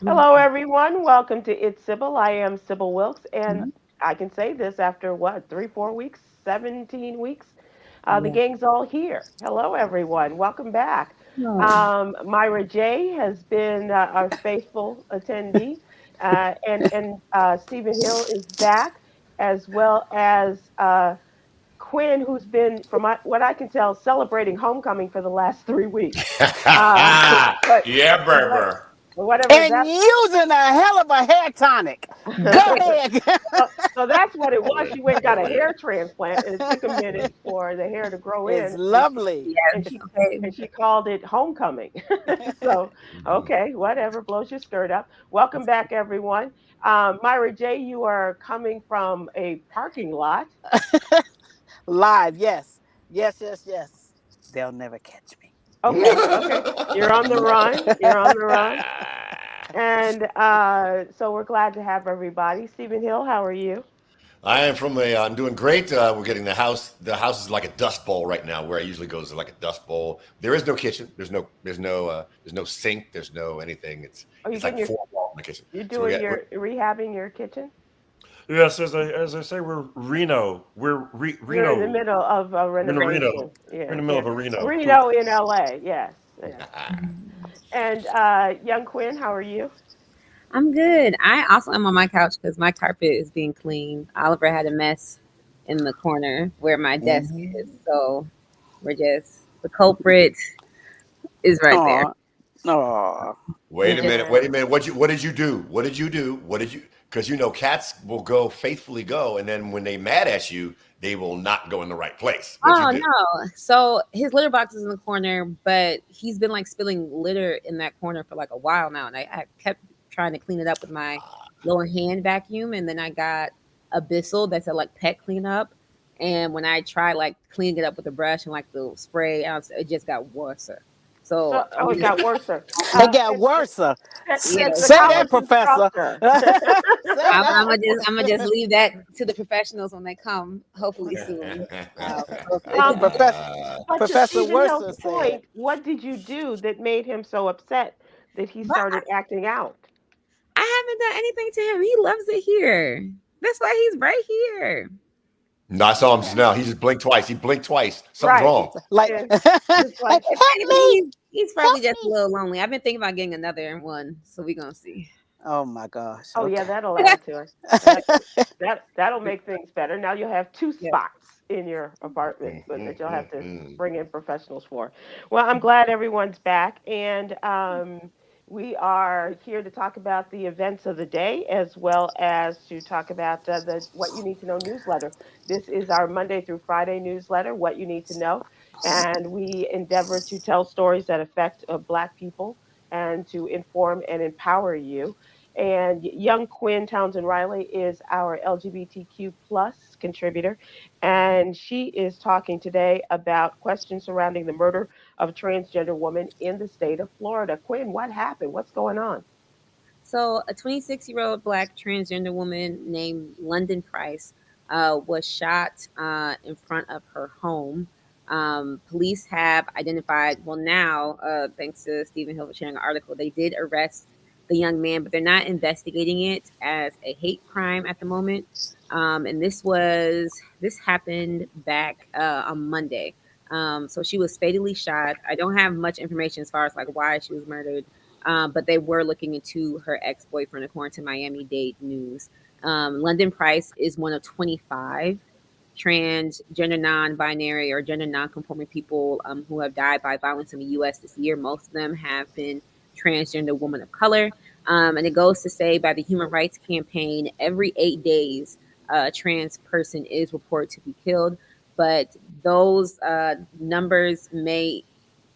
Hello, everyone. Welcome to It's Sybil. I am Sybil Wilkes, and I can say this after what, 3, 4 weeks, 17 weeks? The Yeah. gang's all here. Hello, everyone. Welcome back. Oh, Myra J has been our faithful attendee, and Stephen Hill is back, as well as Quinn, who's been, what I can tell, celebrating homecoming for the last 3 weeks. Uh, but Yeah, what, Berber. whatever and that. using a hell of a hair tonic. Go ahead. So that's what it was. She went and got a hair transplant, and it took a minute for the hair to grow It's in, lovely. and Yes. she Okay. and she called it homecoming. So Mhm. okay, whatever, blows your skirt up. Welcome back, everyone. Myra J, you are coming from a parking lot. Live, yes. Yes, yes, yes. They'll never catch me. Okay, okay, you're on the run. You're on the run, and so we're glad to have everybody. Stephen Hill, how are you? I am from a. I'm doing great. We're getting the house. The house is like a dust bowl right now. Where I usually go is like a dust bowl. There is no kitchen. There's no sink. There's no anything. It's Are you it's like getting your four walls in the kitchen. you're So we doing got your rehabbing your kitchen? Yes, as I say, we're Reno. We're You're in the Reno. middle of a We're in a Reno. renovation. We're in Yeah, the middle yeah. of a Reno. Reno in LA. Yes, yes. Mhm. And young Quinn, how are you? I'm good. I also am on my couch because my carpet is being cleaned. Oliver had a mess in the corner where my desk is, Ooh. so we're just the culprit is right there. Oh, oh. We Wait a just minute. And Wait a minute. What did you do? What did you do? What did you? Because cats will go faithfully go, and then when they mad at you, they will not go in the right place. What'd you oh do? no. So his litter box is in the corner, but he's been like spilling litter in that corner for like a while now, and I kept trying to clean it up with my lower hand vacuum, and then I got a Bissell that's a like pet cleanup. And when I tried like cleaning it up with a brush and like the spray, it just got worse. So so, I'm oh, it just got worse. Sir. It got And, worse. yeah. and the Say that, college Professor. instructor. Say that. I'm gonna just leave that to the professionals when they come, hopefully soon. So it's just Professor, But to Professor Stephen Hill's Worcester said, point, what did you do that made him so upset that he but started acting out? I haven't done anything to him. He loves it here. That's why he's right here. No, I saw him just now. He just blinked twice. He blinked twice. Something's Right. wrong. like, And it's like, help me, He's help probably just a me. little lonely. I've been thinking about getting another one, so we're gonna see. Oh my gosh. oh yeah, Okay. that'll add to it. That that'll make things better. Now you'll have two Yeah. spots in your apartment, Mm, but mm, that you'll have mm, to mm. bring in professionals for. Well, I'm glad everyone's back, and we are here to talk about the events of the day, as well as to talk about the What You Need to Know newsletter. This is our Monday through Friday newsletter, What You Need to Know, and we endeavor to tell stories that affect Black people and to inform and empower you. And young Kwynn Townsend Riley is our LGBTQ plus contributor, and she is talking today about questions surrounding the murder of a transgender woman in the state of Florida. Quinn, what happened? What's going on? So, a 26-year-old black transgender woman named London Price was shot in front of her home. Police have identified, well, now, thanks to Stephen Hill for sharing an article, they did arrest the young man, but they're not investigating it as a hate crime at the moment. And this happened back on Monday. So she was fatally shot. I don't have much information as far as like why she was murdered, but they were looking into her ex boyfriend, according to Miami Dade News. London Price is one of 25 transgender non binary or gender non conforming people who have died by violence in the US this year. Most of them have been transgender women of color. And it goes to say by the Human Rights Campaign, every 8 days, a trans person is reported to be killed. But those numbers may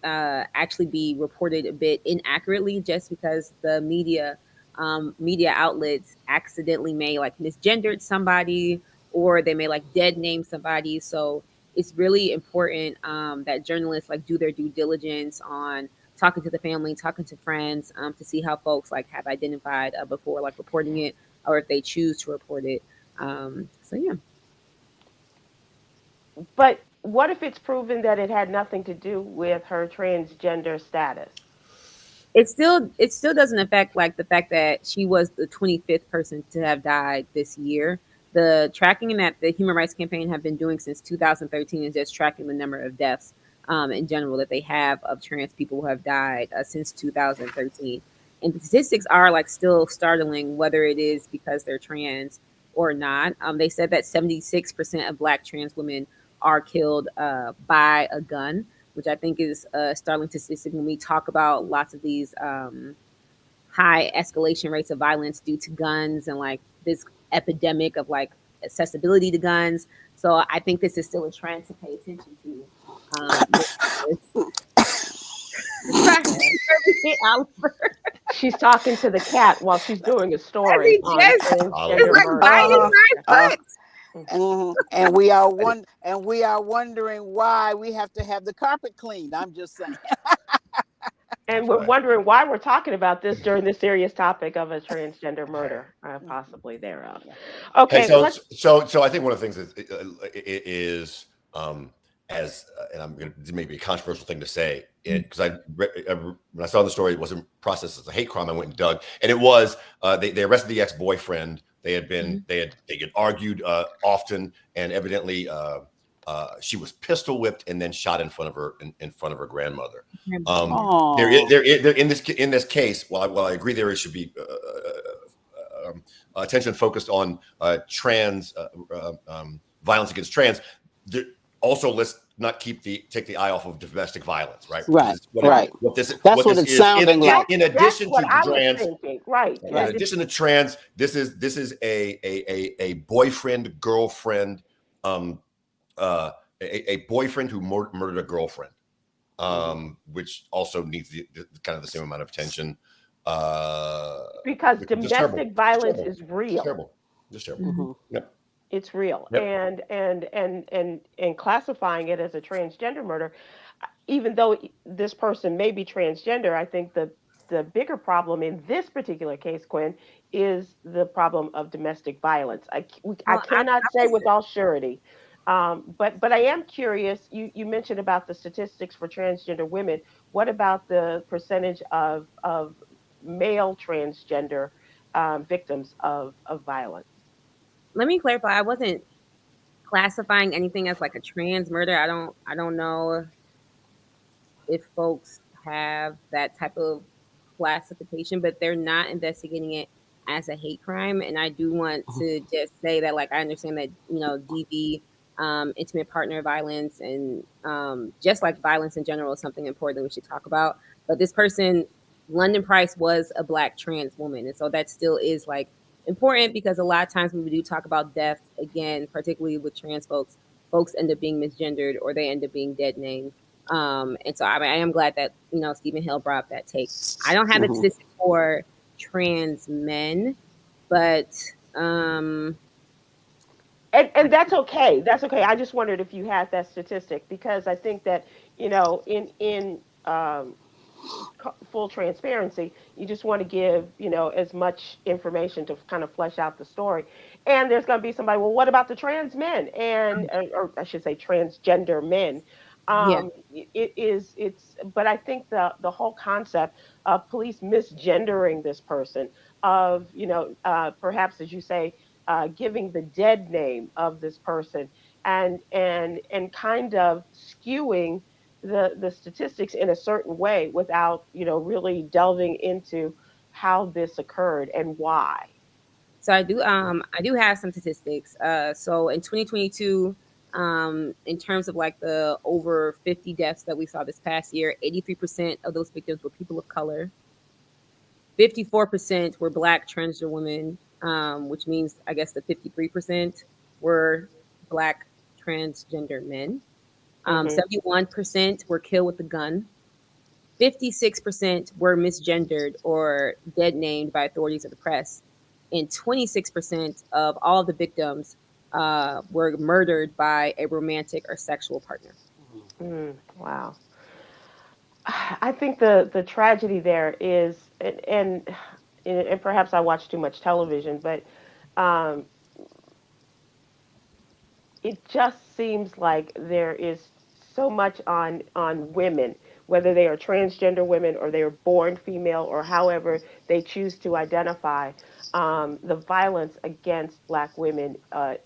actually be reported a bit inaccurately just because the media outlets accidentally may like misgendered somebody or they may like dead name somebody. So it's really important that journalists like do their due diligence on talking to the family, talking to friends, to see how folks like have identified before like reporting it or if they choose to report it. So yeah. But what if it's proven that it had nothing to do with her transgender status? it still doesn't affect like the fact that she was the 25th person to have died this year. The tracking that the Human Rights Campaign have been doing since 2013 is just tracking the number of deaths in general that they have of trans people who have died since 2013. And the statistics are like still startling, whether it is because they're trans or not. They said that 76% of Black trans women are killed by a gun, which I think is a startling statistic when we talk about lots of these high escalation rates of violence due to guns and like this epidemic of like accessibility to guns. So I think this is still a trend to pay attention to. Yeah. Oliver. She's talking to the cat while she's doing a I story mean, on just it's Oliver. transgender like murder. biting Uh, my uh, butt. and we are wondering why we have to have the carpet cleaned. I'm just saying. And That's we're right. wondering why we're talking about this during the serious topic of a transgender murder, possibly thereof. Yeah. Hey, Okay, so let's. so I think one of the things is as and I'm going to maybe a controversial thing to say it because when I saw the story, it wasn't processed as a hate crime. I went and dug, and it was they arrested the ex boyfriend. They had been they had argued often, and evidently she was pistol whipped and then shot in front of her in front of her grandmother. Oh. There in this case, while I agree there should be attention focused on trans violence against trans. Also, let's not take the eye off of domestic violence, right? Right. Right. What That's what this it's is sounding That's like. in that's addition what to I was trans. thinking. Right. In Right. addition to trans, this is a boyfriend girlfriend, um, a boyfriend who murdered a girlfriend, which also needs kind of the same amount of attention. Because Which is just terrible. domestic Just violence terrible. is Just real. terrible. Just terrible. Hmm. Yep. It's real. Yep. And classifying it as a transgender murder, even though this person may be transgender, I think the bigger problem in this particular case, Quinn, is the problem of domestic violence. I Well, cannot I say was with all surety, but I am curious. You mentioned about the statistics for transgender women. What about the percentage of male transgender victims of violence? let me clarify. I wasn't classifying anything as like a trans murder. I don't know if folks have that type of classification, but they're not investigating it as a hate crime. And I do want to just say that, like, I understand that, DV, intimate partner violence, and just like violence in general is something important that we should talk about. But this person, London Price, was a Black trans woman. And so that still is like important because a lot of times when we do talk about death, again, particularly with trans folks end up being misgendered or they end up being dead named. And so I am glad that Stephen Hill brought up that take. I don't have the Hmm. statistics for trans men, but um, And that's okay. That's okay. I just wondered if you had that statistic because I think that in full transparency, you just want to give as much information to kind of flesh out the story. And there's going to be somebody, well, what about the trans men and or I should say transgender men? yeah. But I think the whole concept of police misgendering this person, of perhaps as you say, giving the dead name of this person, and kind of skewing the statistics in a certain way without really delving into how this occurred and why. So I do have some statistics. So in 2022, in terms of like the over 50 deaths that we saw this past year, 83% of those victims were people of color. 54% were Black transgender women, which means I guess the 53% were Black transgender men. Hmm. 71% were killed with a gun. 56% were misgendered or dead named by authorities of the press. And 26% of all of the victims were murdered by a romantic or sexual partner. Wow. I think the tragedy there is, and perhaps I watch too much television, but um, it just seems like there is so much on women whether they are transgender women or they are born female or however they choose to identify. The violence against Black women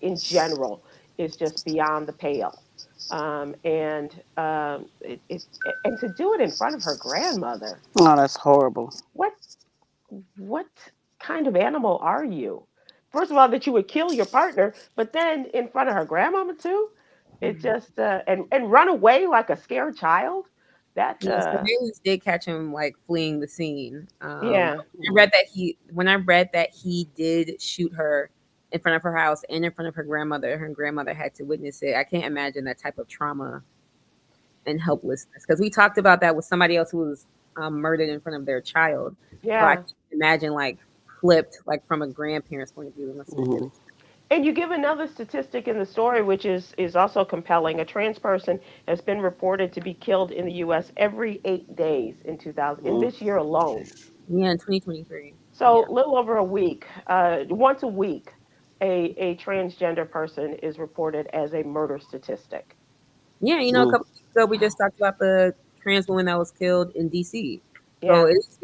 in general is just beyond the pale. And to do it in front of her grandmother, Oh, that's horrible. what what kind of animal are you? First of all, that you would kill your partner, but then in front of her grandmama too. It Mhm. just and run away like a scared child. That Yeah, surveillance did catch him like fleeing the scene. yeah. I read that he did shoot her in front of her house and in front of her grandmother had to witness it. I can't imagine that type of trauma and helplessness because we talked about that with somebody else who was murdered in front of their child. So I Yeah. can imagine like flipped like from a grandparent's point of view. It must have been Mm-hmm. really. And you give another statistic in the story, which is also compelling. A trans person has been reported to be killed in the U.S. every 8 days in 2000 in Mm-hmm. this year alone. Yeah, in 2023. So Yeah. little over a week, once a week, a transgender person is reported as a murder statistic. Yeah, a couple weeks ago we just talked about the trans woman that was killed in DC. So Yeah, it's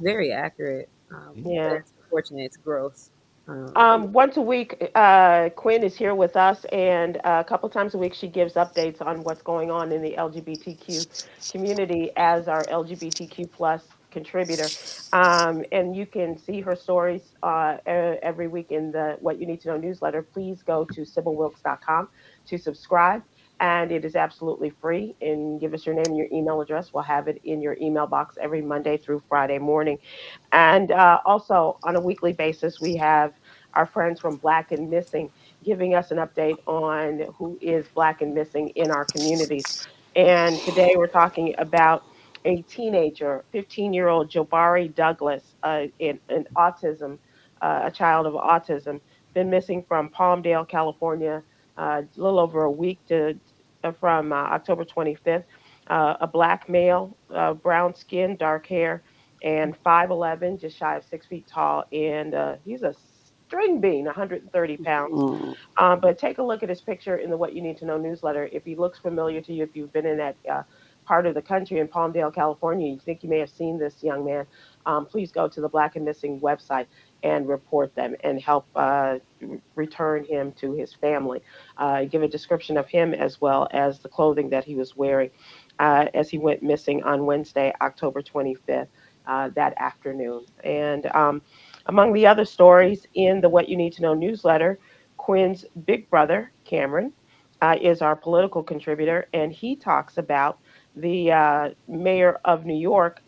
very accurate. But yeah. it's unfortunate. It's gross. But Once a week, Kwynn is here with us, and a couple times a week she gives updates on what's going on in the LGBTQ community as our LGBTQ plus contributor. And you can see her stories every week in the What You Need to Know newsletter. Please go to SybilWilkes.com to subscribe, and it is absolutely free. And give us your name and your email address. We'll have it in your email box every Monday through Friday morning. And also on a weekly basis, we have our friends from Black and Missing giving us an update on who is Black and missing in our communities. And today we're talking about a teenager, 15-year-old Jabari Douglas, in autism, a child of autism, been missing from Palmdale, California, a little over a week from October 25th. A black male, brown skin, dark hair, and 5'11", just shy of 6 feet tall, and he's a string bean, 130 pounds. Mm-hmm. But take a look at his picture in the What You Need to Know newsletter. If he looks familiar to you, if you've been in that part of the country in Palmdale, California, you think you may have seen this young man, please go to the Black and Missing website and report them and help return him to his family. Give a description of him as well as the clothing that he was wearing as he went missing on Wednesday, October 25th. That afternoon. And among the other stories in the What You Need to Know newsletter, Quinn's big brother, Cameron, is our political contributor, and he talks about the mayor of New York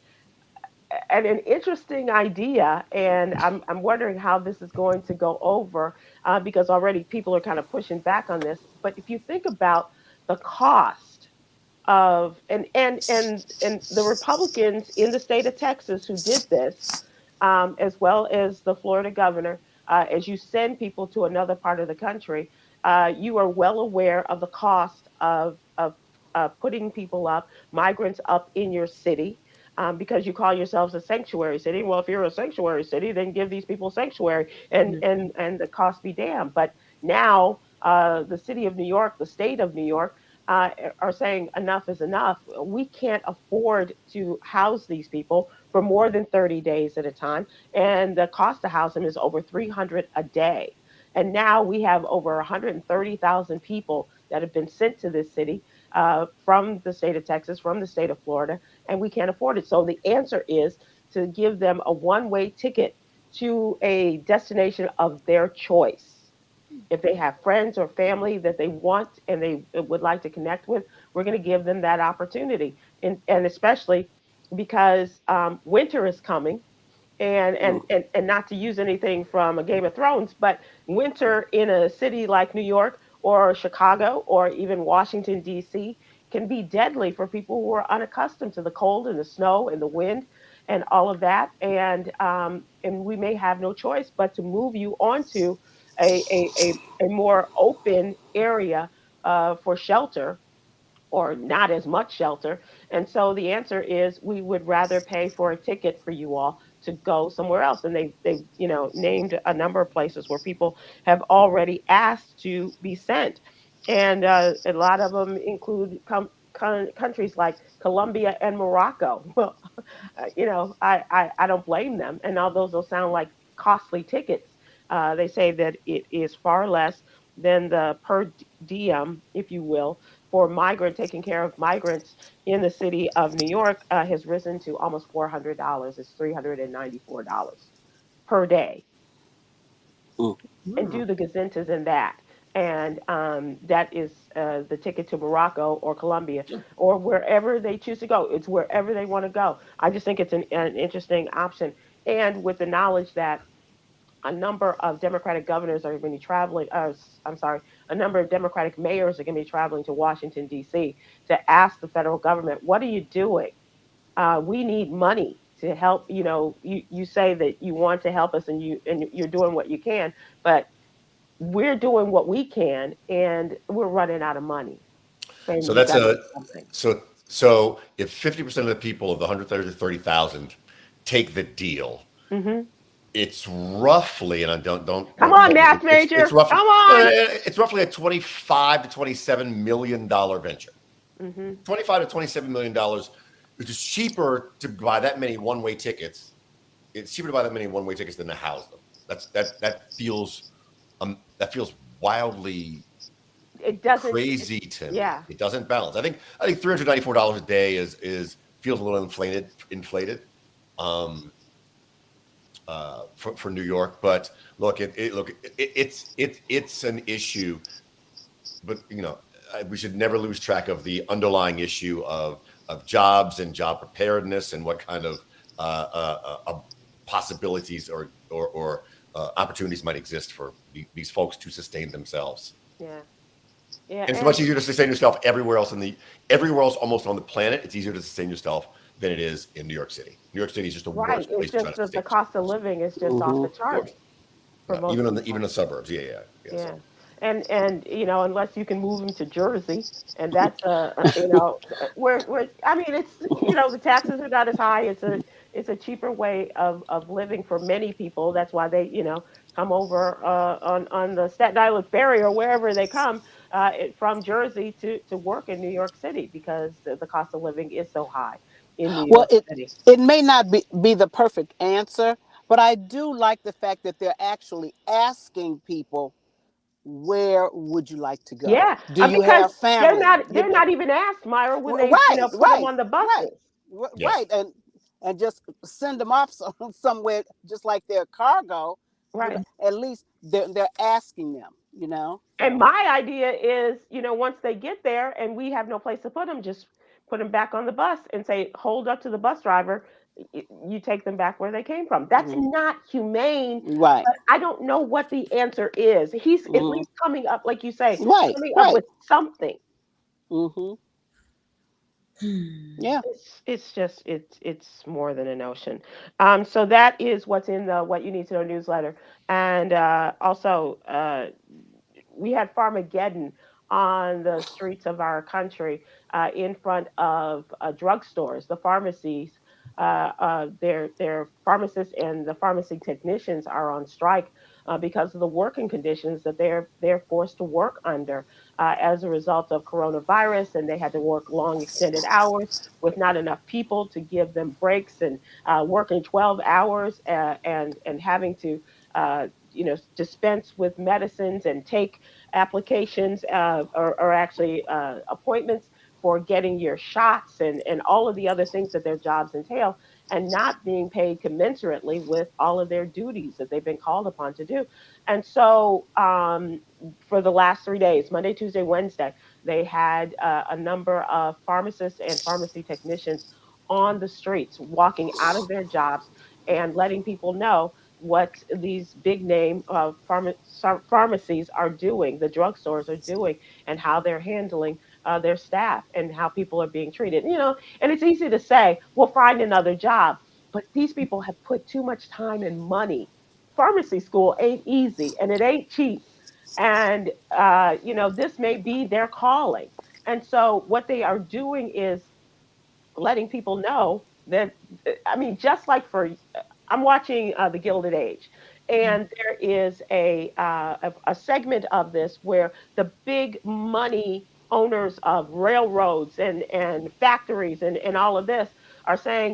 and an interesting idea. And I'm wondering how this is going to go over because already people are kind of pushing back on this. But if you think about the cost of and the Republicans in the state of Texas who did this, as well as the Florida governor, as you send people to another part of the country, you are well aware of the cost of putting people up, migrants up in your city. Because you call yourselves a sanctuary city. Well, if you're a sanctuary city, then give these people sanctuary, and the cost be damned. But now the city of New York, the state of New York, uh, are saying enough is enough. We can't afford to house these people for more than 30 days at a time. And the cost to house them is over 300 a day. And now we have over 130,000 people that have been sent to this city from the state of Texas, from the state of Florida, and we can't afford it. So the answer is to give them a one-way ticket to a destination of their choice. If they have friends or family that they want and they would like to connect with, we're going to give them that opportunity. And especially because winter is coming, and not to use anything from a Game of Thrones, but winter in a city like New York or Chicago or even Washington D.C. can be deadly for people who are unaccustomed to the cold and the snow and the wind and all of that. And we may have no choice but to move you onto a more open area for shelter or not as much shelter. And so the answer is we would rather pay for a ticket for you all to go somewhere else. And they named a number of places where people have already asked to be sent. And a lot of them include countries like Colombia and Morocco. Well, I don't blame them. And although those sound like costly tickets, they say that it is far less than the per diem, if you will, for migrant taking care of migrants in the city of New York has risen to almost $400. It's $394 per day, Mm. and Wow. do the gazintas in that. And that is the ticket to Morocco or Colombia or wherever they choose to go. It's wherever they want to go. I just think it's an interesting option. And with the knowledge that a number of Democratic governors are going to be traveling, I'm sorry, a number of Democratic mayors are going to be traveling to Washington, D.C. to ask the federal government, what are you doing? We need money to help. You say that you want to help us, and you're doing what you can, but we're doing what we can, and we're running out of money. So And you that's got to a do something. so if 50% of the people of the 130,000 take the deal, Hmm. it's roughly, and I don't Come on, quote me, math it's major. roughly Come on. it's roughly a 25 to 27 million dollar venture. Hmm. 25 to 27 million dollars, which is cheaper to buy that many one-way tickets. It's cheaper to buy that many one-way tickets than to house them. That feels wildly It doesn't. crazy to me. Yeah. It doesn't balance. I think $394 a day is feels a little inflated. Um, for New York. But look, it's an issue. But we should never lose track of the underlying issue of jobs and job preparedness and what kind of possibilities or opportunities might exist for these folks to sustain themselves. Yeah. Yeah. And it's And much easier to sustain yourself everywhere else almost on the planet. It's easier to sustain yourself than it is in New York City. New York City is just a right. worse It's place to try just to that the sustain cost of yourself. living is just off Hmm. the Of course. charts for most Even people. the suburbs. Yeah. So Yeah. And unless you can move them to Jersey, and that's where I mean it's the taxes are not as high. It's a cheaper way of living for many people. That's why they come over on the Staten Island ferry or wherever they come from Jersey to work in New York City because the cost of living is so high in New Well, York it City. it may not be the perfect answer, but I do like the fact that they're actually asking people, where would you like to go? Yeah, Do you because have family? they're not even asked, Myra, when they Right, put them right, on the right, buses. right, yes. and just send them off somewhere, just like their cargo. Right. At least they're asking them. And my idea is, once they get there and we have no place to put them, just put them back on the bus and say, hold up to the bus driver. You take them back where they came from. That's Hmm. not humane, Right. but I don't know what the answer is. He's at Hmm. least coming up, like you say, Right. coming up Right. with something. Hmm. Yeah. It's just it's more than a notion. So that is what's in the What You Need to Know newsletter, and also we had Farmageddon on the streets of our country in front of drugstores, the pharmacies. Their pharmacists and the pharmacy technicians are on strike because of the working conditions that they're forced to work under as a result of coronavirus, and they had to work long extended hours with not enough people to give them breaks and working 12 hours and having to dispense with medicines and take applications or actually appointments for getting your shots and all of the other things that their jobs entail and not being paid commensurately with all of their duties that they've been called upon to do. And so for the last 3 days, Monday, Tuesday, Wednesday, they had a number of pharmacists and pharmacy technicians on the streets walking out of their jobs and letting people know what these big name pharmacies are doing, the drugstores are doing, and how they're handling their staff and how people are being treated. And it's easy to say, "Well, find another job," but these people have put too much time and money. Pharmacy school ain't easy, and it ain't cheap. And this may be their calling. And so, what they are doing is letting people know that I mean, just like for I'm watching The Gilded Age, and there is a segment of this where the big money owners of railroads and factories and all of this are saying,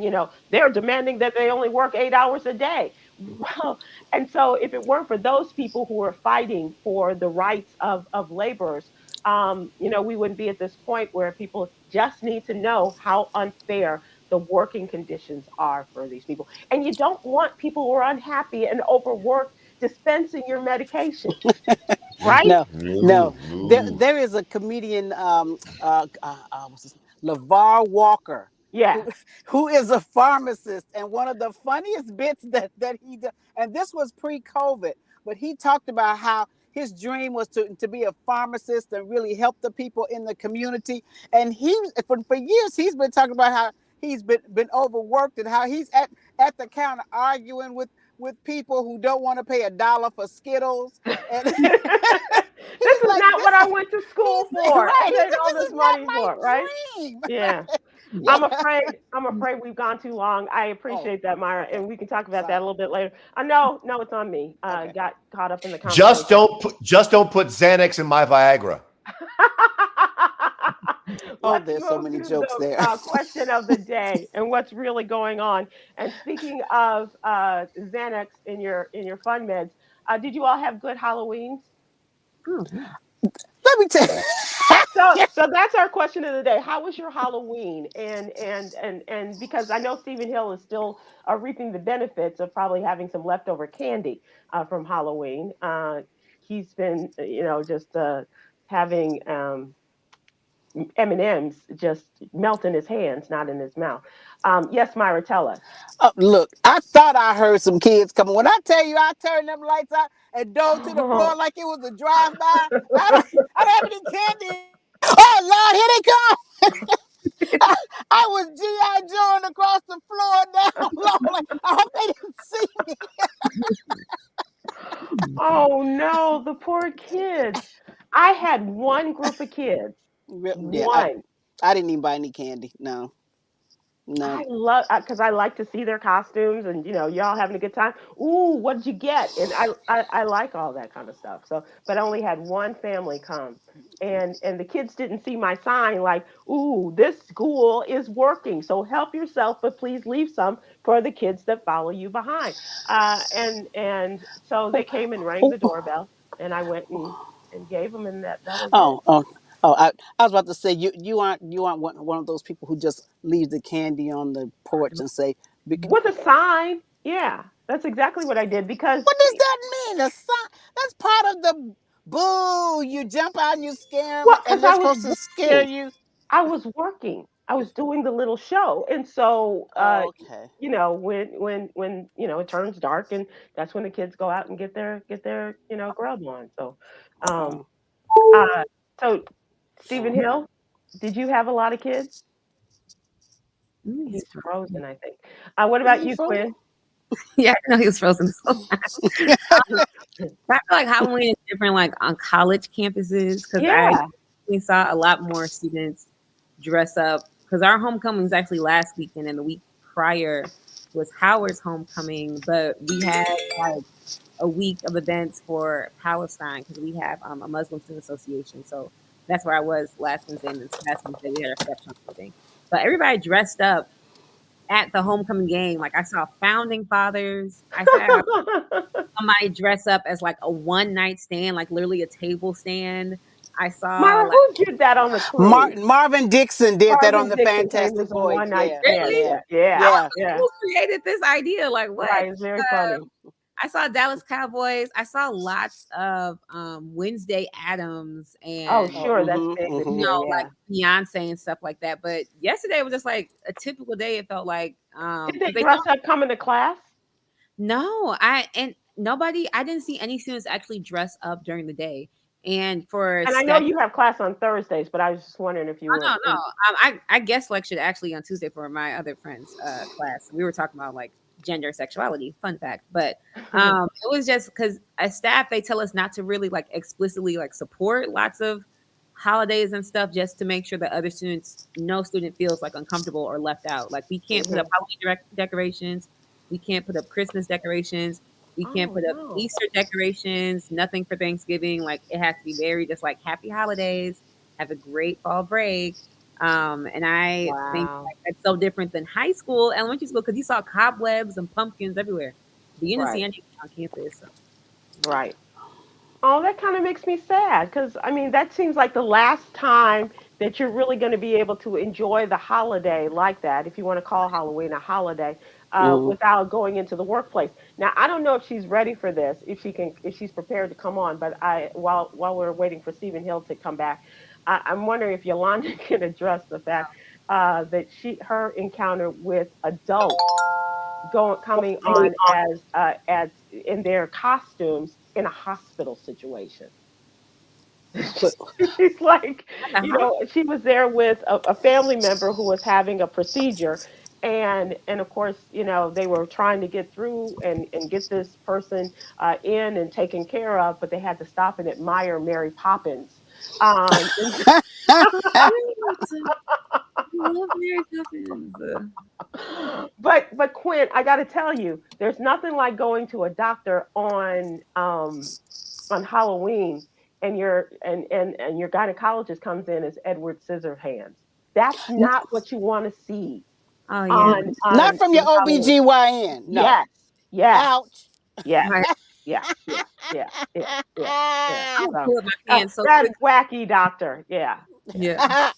they're demanding that they only work 8 hours a day. Well, and so if it weren't for those people who are fighting for the rights of laborers, we wouldn't be at this point where people just need to know how unfair the working conditions are for these people. And you don't want people who are unhappy and overworked dispensing your medication, right? No, no. No, There is a comedian, what's his LeVar Walker, who Yes. who is a pharmacist, and one of the funniest bits that he did, and this was pre-COVID, but he talked about how his dream was to be a pharmacist and really help the people in the community. And for years he's been talking about how he's been overworked and how he's at the counter arguing with people who don't want to pay $1 for Skittles. And This he's is like, not what I went to school for right. and He paid said, all this this is not money my for, right? dream. Yeah. Yeah. I'm afraid we've gone too long. I Oh, appreciate that, Myra, okay. and we can talk about that Sorry. a little bit later. No, no, it's on me. Okay. Got caught up in the just conversation. don't put Xanax in my Viagra. Oh, Let's there's so move many to jokes the there. question of the day and what's really going on. And speaking of Xanax in your fun meds, did you all have good Halloweens? Oh, yeah. Let me tell you. So that's our question of the day. How was your Halloween? And because I know Stephen Hill is still reaping the benefits of probably having some leftover candy from Halloween. He's been, just having M&Ms just melt in his hands, not in his mouth. Yes, Myra, tell us. Oh, look, I thought I heard some kids coming. When I tell you, I turned them lights out and dove to the floor Oh. like it was a drive-by. I don't have any candy. Oh Lord, here they come! I was GI Joeing across the floor down low. Like, I hope they didn't see me. Oh no, the poor kids. I had one group of kids. Yeah, One. I didn't even buy any candy. No, no. I love because I like to see their costumes and y'all having a good time. Ooh, what did you get? And I like all that kind of stuff. So, but I only had one family come, and the kids didn't see my sign like, ooh, this school is working. So help yourself, but please leave some for the kids that follow you behind. And so they came and rang the doorbell, and I went and gave them, and that was it. Oh, oh, oh! I was about to say you aren't one of those people who just leaves the candy on the porch and say, With a sign, yeah, that's exactly what I did because "What does that mean?" That's part of the boo. You jump out and you scare them, well, and because they're I was supposed to scare working. you. I was working. I was doing the little show, and so Okay. when it turns dark, and that's when the kids go out and get their grub on. So, um, Oh, uh, so Stephen oh. Hill, did you have a lot of kids? He's He's frozen. frozen, I think. What Is about he you, frozen? Quinn? Yeah, I know he was frozen this whole time. I feel like Halloween is different, like on college campuses, because Yeah. we saw a lot more students dress up. Because our homecoming was actually last weekend, and the week prior was Howard's homecoming. But we had like a week of events for Palestine because we have a Muslim student association. So that's where I was last Wednesday, and this past Wednesday we had our reception and everything. But everybody dressed up at the homecoming game. Like I saw founding fathers. I saw somebody dress up as like a one night stand, like literally a table stand. I saw Myra, like who did that on the cruise? Marvin Dixon did that on Marvin the Dixon came Fantastic as a Voyage. one night Yeah, stand. really. yeah, Yeah, yeah, yeah. yeah. Who created this idea? Like what? Right. It's very funny. I saw Dallas Cowboys. I saw lots of Wednesday Adams Oh, and Oh, sure, that's big this year. like Yeah. Beyonce and stuff like that. But yesterday was just like a typical day. It felt like Did because they they dress up coming to class? no, and nobody. I didn't see any students actually dress up during the day. And for And I know staff, you have class on Thursdays, but I was just wondering if you oh no, were no. in. I guest lectured actually on Tuesday for my other friend's class. We were talking about like gender sexuality. Fun fact, but it was just because as staff they tell us not to really like explicitly like support lots of holidays and stuff just to make sure that other students, no student feels like uncomfortable or left out. Like we can't put up Mhm. Halloween decorations, we can't put up Christmas decorations, we can't Oh put up no. Easter decorations, nothing for Thanksgiving. Like it has to be very just like happy holidays. Have a great fall break. And I think Wow. like, that's so different than high school, elementary school, because you saw cobwebs and pumpkins everywhere. But you didn't see Right. any on campus. So. Right. Oh, that kind of makes me sad because I mean that seems like the last time that you're really going to be able to enjoy the holiday like that, if you want to call Halloween a holiday, Mm. without going into the workplace. Now, I don't know if she's ready for this, if she's prepared to come on. But while we're waiting for Stephen Hill to come back, I'm wondering if Yolanda can address the fact that her encounter with adults coming on as in their costumes in a hospital situation. But She's like, What the heck? she was there with a family member who was having a procedure, and of course, they were trying to get through and get this person in and taken care of, but they had to stop and admire Mary Poppins. And Cute. I love Mary Poppins. but Quinn, I got to tell you, there's nothing like going to a doctor on Halloween and your gynecologist comes in as Edward Scissorhands. That's not what you want to see Oh yeah. not on from your Halloween. OBGYN. No. Yes, yes, Ouch. yes, Right. yeah, yeah, yeah, yeah, yeah, yeah. I would So pull up my pants so that quick. wacky doctor, yeah, yeah. Yeah.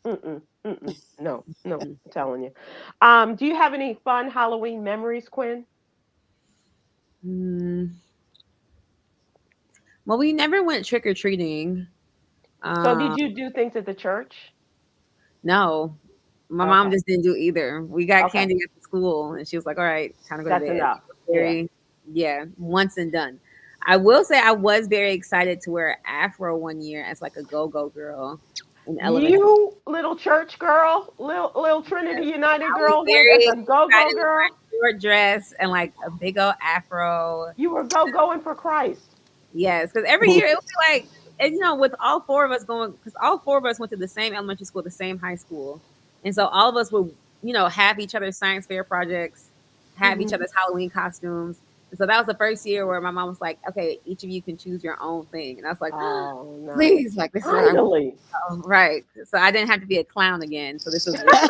Mm-mm, mm-mm. No, no, I'm telling you. Do you have any fun Halloween memories, Quinn? Mm. Well, we never went trick or treating. So did Um, you do things at the church? no, my mom Okay, just didn't do either. We got okay, candy at the school, and she was like, "All right, time to go to that's bed." enough. Yeah. Very, yeah, once and done. I will say I was very excited to wear afro one year as like a go-go girl in elementary. You little church girl, little Trinity United I was girl went as very a go-go excited to wear girl. a short dress and like a big old afro. You were go-going for Christ. Yes, because every year it would be like, and with all four of us going, because all four of us went to the same elementary school, the same high school, and so all of us would, have each other's science fair projects, have each Hmm. other's Halloween costumes. And so that was the first year where my mom was like, "Okay, each of you can choose your own thing," and I was like, Oh, nice. "Please, like this is what I want." Finally. Right. So I didn't have to be a clown again. So this was really.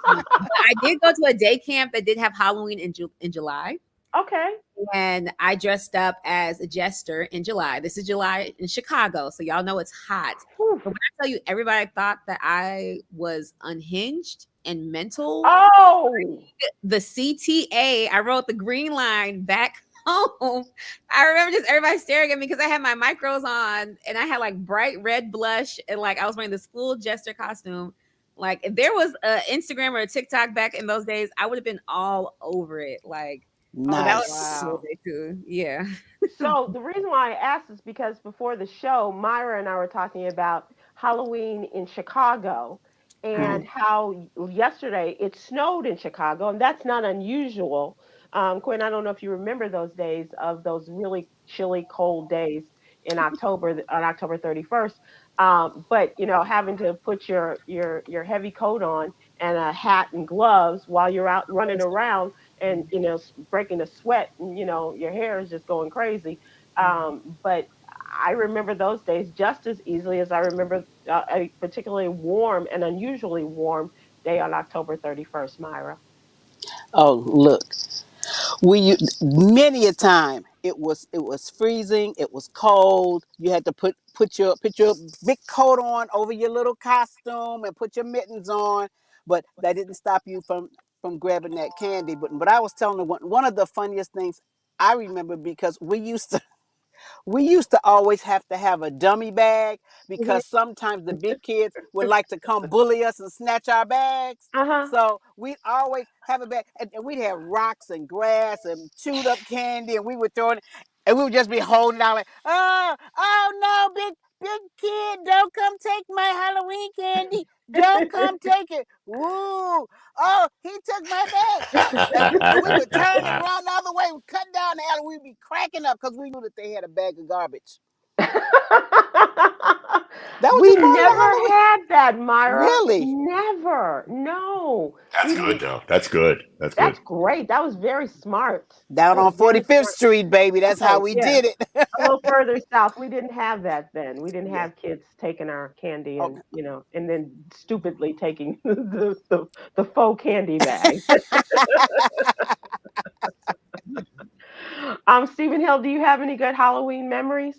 But I did go to a day camp that did have Halloween in July. Okay. And I dressed up as a jester in July. This is July in Chicago, so y'all know it's hot. Whew. But when I tell you, everybody thought that I was unhinged and mental. Oh. The CTA, I rode the green line back home. I remember just everybody staring at me because I had my micros on and I had like bright red blush and like I was wearing this full jester costume. Like if there was a Instagram or a TikTok back in those days, I would have been all over it. Like, so that Oh, was Nice. cool wow. day too. Yeah. So the reason why I asked is because before the show, Myra and I were talking about Halloween in Chicago and Mm. how yesterday it snowed in Chicago, and that's not unusual. Quinn, I don't know if you remember those days of those really chilly, cold days in October on October 31st. But having to put your heavy coat on and a hat and gloves while you're out running around and breaking a sweat and your hair is just going crazy. But I remember those days just as easily as I remember a particularly warm and unusually warm day on October 31st, Myra. Oh, look. Many a time it was freezing, it was cold. You had to put your big coat on over your little costume and put your mittens on, but that didn't stop you from grabbing that candy. But I was telling you one of the funniest things I remember, because we used to always have to have a dummy bag, Mhm. because sometimes the big kids would like to come bully us and snatch our bags. Uh-huh. So we'd always have a bag, and we'd have rocks and grass and chewed up candy, and we would throw it, and we would just be holding out like, oh no, big kid, don't come take my Halloween candy. Don't come take it. Woo! Oh, he took my bag. And we would turn it around the other way, cut down the alley. We'd be cracking up because we knew that they had a bag of garbage. That was We just part of the never Halloween. had that, Myra. Really? Never. No. That's We good didn't. though. That's good. That's good. That's great. That was very smart. Down That was on very 45th smart. Street, baby. That's how Okay, we yeah. did it. A little further south, we didn't have that then. We didn't Yeah. have kids taking our candy Okay. and and then stupidly taking the faux candy bag. Stephen Hill, do you have any good Halloween memories?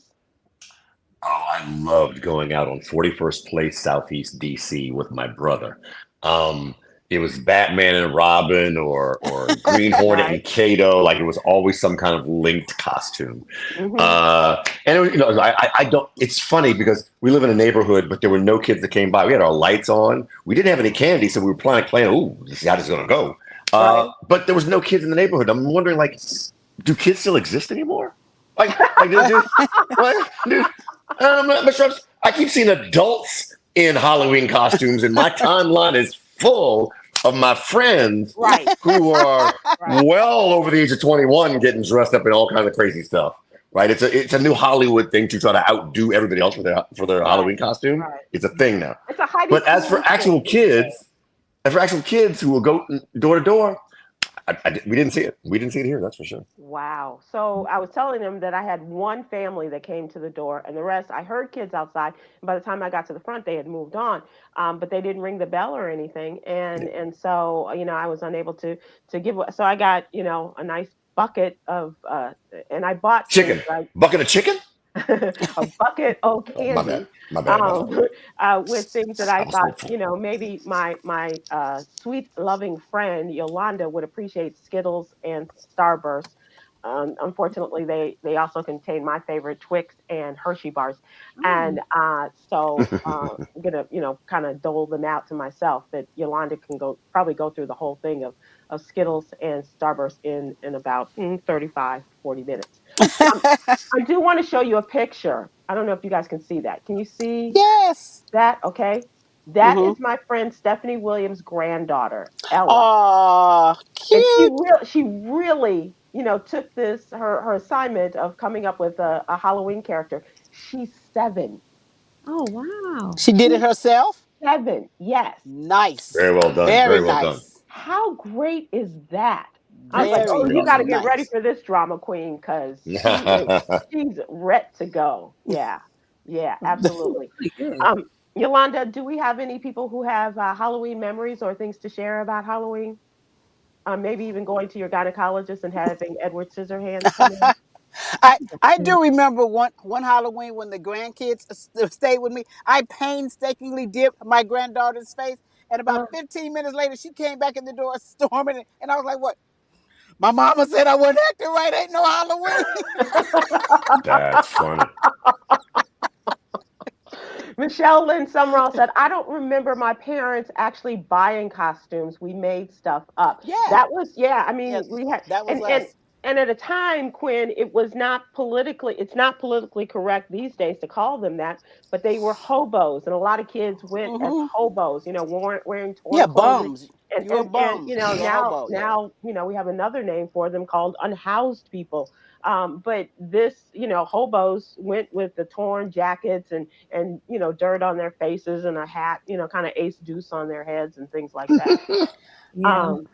Oh, I loved going out on 41st Place, Southeast DC with my brother. Um, it was Batman and Robin or Green Hornet Nice. and Kato. Like it was always some kind of linked costume. Hmm. And it was, I don't. It's funny because we live in a neighborhood, but there were no kids that came by. We had our lights on. We didn't have any candy, so we were playing. Ooh, this is how this is gonna go. Right. But there was no kids in the neighborhood. I'm wondering, like, do kids still exist anymore? Like, dude, I'm not sure. I keep seeing adults in Halloween costumes, and my timeline is full of my friends Right. who are Right. well over the age of 21 getting dressed up in all kinds of crazy stuff. Right? It's a new Hollywood thing to try to outdo everybody else for their Right. Halloween costume. Right. It's a thing now. It's a Heidi But as for Klum actual thing these days. kids, who will go door to door, we didn't see it. We didn't see it here. That's for sure. Wow. So I was telling them that I had one family that came to the door, and the rest I heard kids outside. And by the time I got to the front, they had moved on, but they didn't ring the bell or anything. And so I was unable to give. So I got a nice bucket of, and I bought things. Chicken. Bucket of chicken? A bucket of Oh, my bad. candy My bad. My um, bad. with things that I I was thought, hopeful. maybe my sweet, loving friend Yolanda would appreciate Skittles and Starburst. Unfortunately, they also contain my favorite Twix and Hershey bars, and so I'm gonna kind of dole them out to myself. That Yolanda can probably go through the whole thing of Skittles and Starburst in about 35, 40 minutes. Um, I do want to show you a picture. I don't know if you guys can see that. Can you see Yes. that? Okay. That Mm-hmm. is my friend Stephanie Williams' granddaughter, Ella. Oh, And cute. she really, took her assignment of coming up with a Halloween character. She's 7. Oh wow. She did it She's herself. 7. Yes. Nice. Very well done. Very Very well done. nice. How great is that? I was That's like, Very, "Oh, absolutely you got to awesome. get ready nice. for this drama queen because Yeah. she's ready to go." Yeah, yeah, absolutely. Really good. Yolanda, do we have any people who have Halloween memories or things to share about Halloween? Maybe even going to your gynecologist and having Edward Scissorhands come in. I do remember one Halloween when the grandkids stayed with me. I painstakingly dipped my granddaughter's face, and about Uh, 15 minutes later, she came back in the door storming, and I was like, "What? My mama said I wasn't acting right. Ain't no Halloween." That's funny. Michelle Lynn Summerall said, I don't remember my parents actually buying costumes. We made stuff up. Yeah, That was, yeah, I yeah, mean, we had, that was and us. and at a time, Quinn, it's not politically correct these days to call them that, but they were hobos. And a lot of kids went as Hmm. hobos, wearing torn Yeah, clothing. bums. And, You were bums. You were a now, hobo. Yeah. we have another name for them called unhoused people. But this, hobos went with the torn jackets and dirt on their faces and a hat, kind of ace deuce on their heads and things like that. Yeah. Um,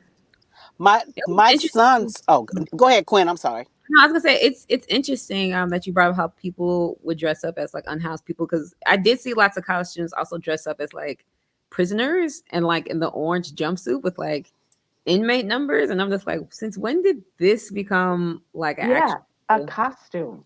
It was My interesting. sons. Oh, go ahead, Quinn. I'm sorry. No, I was gonna say it's interesting that you brought up how people would dress up as like unhoused people because I did see lots of costumes also dress up as like prisoners and like in the orange jumpsuit with like inmate numbers and I'm just like since when did this become like an yeah, a actual costume.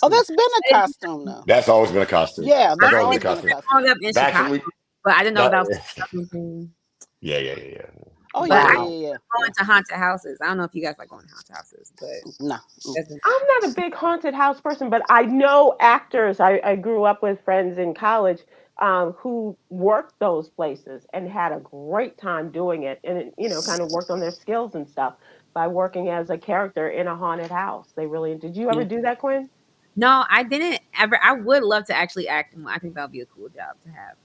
Oh, costume? that's been a costume now. That's always been a costume. Yeah, That's that's always been a always been a costume. costume. Growing up in Back when Chicago, we, but I didn't know that, that was something. yeah. Oh But yeah, I yeah, Wow. yeah, yeah. going to haunted houses. I don't know if you guys like going to haunted houses, but No. that's interesting. I'm not a big haunted house person, but I know actors. I grew up with friends in college who worked those places and had a great time doing it, and kind of worked on their skills and stuff by working as a character in a haunted house. They really did. You ever Yeah. do that, Quinn? No, I didn't ever. I would love to actually act in one. I think that would be a cool job to have.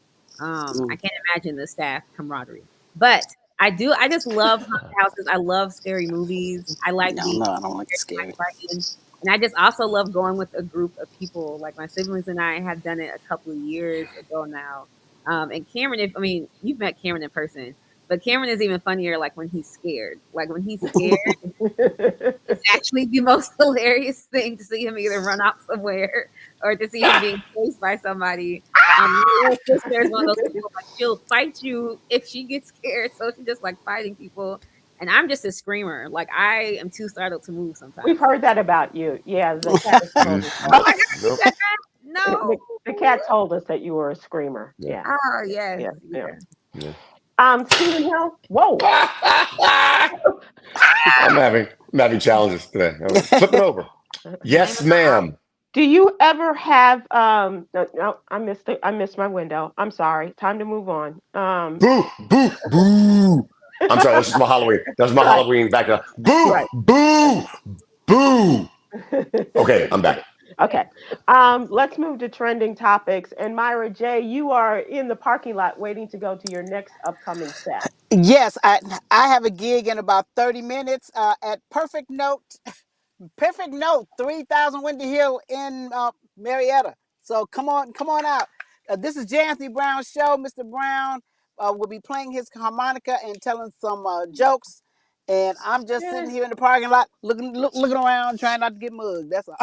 I Mm. can't imagine the staff camaraderie, but I do. I just love haunted houses. I love scary movies. I like No, being no, I don't like the scared scary. by frightened. And I just also love going with a group of people. Like my siblings and I have done it a couple of years ago now. And Cameron, if I mean, you've met Cameron in person, but Cameron is even funnier. Like when he's scared. Like when he's scared, it's actually the most hilarious thing to see him either run off somewhere or to see him being chased by somebody. My little sister is one of those people like she'll fight you if she gets scared, so she's just like fighting people. And I'm just a screamer. Like I am too startled to move We've sometimes. heard that about you. Yeah, the cat has told us Oh that. my god, you Yep. said that? No. The cat told us that you were a screamer. Yeah. Yeah, Oh yes, yeah, yeah. yeah. Yeah. Stephen Hill. Whoa. I'm having challenges today. Flip it over. Blame Yes, it on ma'am. Do you ever have no, no, I missed my window. I'm sorry. Time to move on. Boo, boo, boo. I'm sorry. That's just my Halloween. That's my Right, Halloween background. Boo, right. boo, boo. Okay, I'm back. Okay. Let's move to trending topics. And Myra J, you are in the parking lot waiting to go to your next upcoming set. Yes, I have a gig in about 30 minutes at Perfect Note, 3000 Windy Hill in Marietta. So come on out. This is J. Anthony Brown's show. Mr. Brown will be playing his harmonica and telling some jokes. And I'm just Yeah. sitting here in the parking lot looking around, trying not to get mugged. That's all.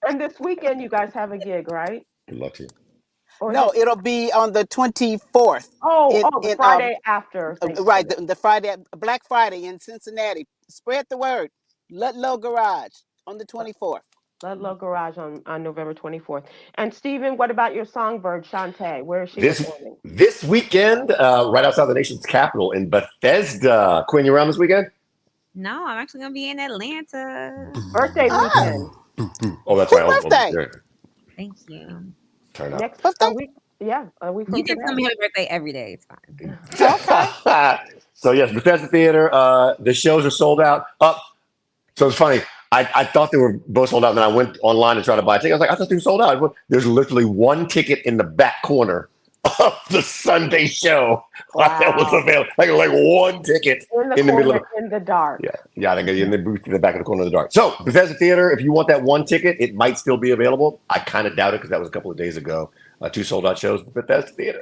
And this weekend you guys have a gig, right? Good luck to you. Or is No, it it'll be on the 24th. the In Friday after Right, Thanksgiving. the Friday, Black Friday in Cincinnati. Spread the word. Ludlow Garage on the 24th. Ludlow Garage on November 24th. And Stephen, what about your songbird, Shantae? Where is she This performing? this weekend, right outside the nation's capital in Bethesda. Quinn, you around this weekend? No, I'm actually gonna be in Atlanta. Birthday Ah, weekend. Oh, that's whose right. birthday? Yeah. Thank you. Turn up. Next Birthday? a week. Yeah, a week You from can tell today. me happy birthday every day. It's fine. Okay. So yes, Bethesda Theater. The shows are sold out. Up. So it's funny. I thought they were both sold out, and then I went online to try to buy a ticket. I was like, I thought they were sold out. There's literally one ticket in the back corner of the Sunday show that was Wow. available. Like one ticket In the in the middle of corner, it. in the dark. Yeah, I think in the booth in the back of the corner of the dark. So Bethesda Theater, if you want that one ticket, it might still be available. I kind of doubt it because that was a couple of days ago. Two sold out shows at Bethesda Theater.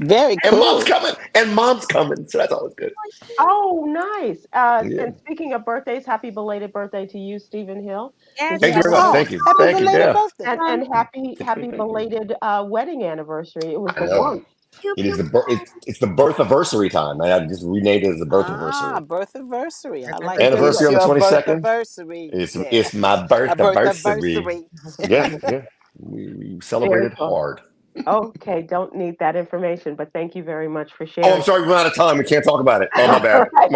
Very And mom's cool. coming. And mom's coming. So that's always good. Oh, nice. Yeah. And speaking of birthdays, happy belated birthday to you, Stephen Hill, Yes, because you Thank you had very a much. Oh, Thank you. happy Thank you. belated Yeah. birthday. and happy Thank you. Thank you. belated wedding anniversary. It was I the know. one. pew It is pew. it's the birth anniversary time. I just renamed it as the birth Ah, anniversary. birth anniversary. I like And it. guess Anniversary It's what? on the your birth 22nd. anniversary. Yeah. It's my A birth birth anniversary. anniversary. Yeah, yeah. We Very celebrated cool. hard. Okay, don't need that information, but thank you very much for Oh, I'm sharing. sorry, we're out of time. We can't talk about it. Oh, my bad. Right.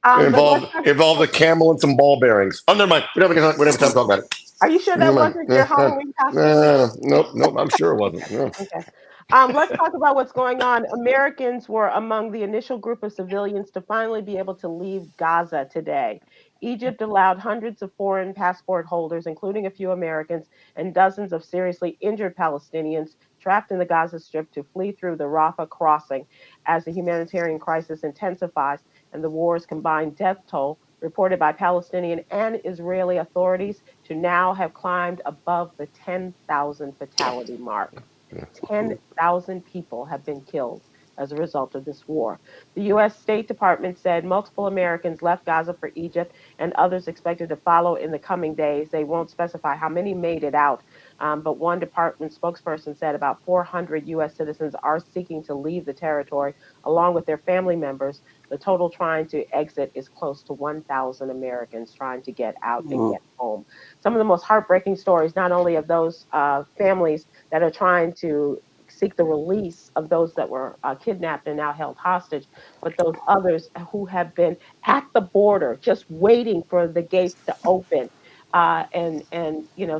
But let's Involved a camel and some ball bearings. Oh, never mind. We don't have time to talk about it. are you sure that Never mind. wasn't your Halloween costume? Nope. I'm sure it wasn't. No. Okay. Let's talk about what's going on. Americans were among the initial group of civilians to finally be able to leave Gaza today. Egypt allowed hundreds of foreign passport holders, including a few Americans, and dozens of seriously injured Palestinians trapped in the Gaza Strip to flee through the Rafah crossing as the humanitarian crisis intensifies and the war's combined death toll reported by Palestinian and Israeli authorities to now have climbed above the 10,000 fatality mark. 10,000 people have been killed as a result of this war. The U.S. State Department said multiple Americans left Gaza for Egypt and others expected to follow in the coming days. They won't specify how many made it out, but one department spokesperson said about 400 U.S. citizens are seeking to leave the territory along with their family members. The total trying to exit is close to 1,000 Americans trying to get out and Mm. get home. Some of the most heartbreaking stories, not only of those families that are trying to seek the release of those that were kidnapped and now held hostage, but those others who have been at the border just waiting for the gates to open, and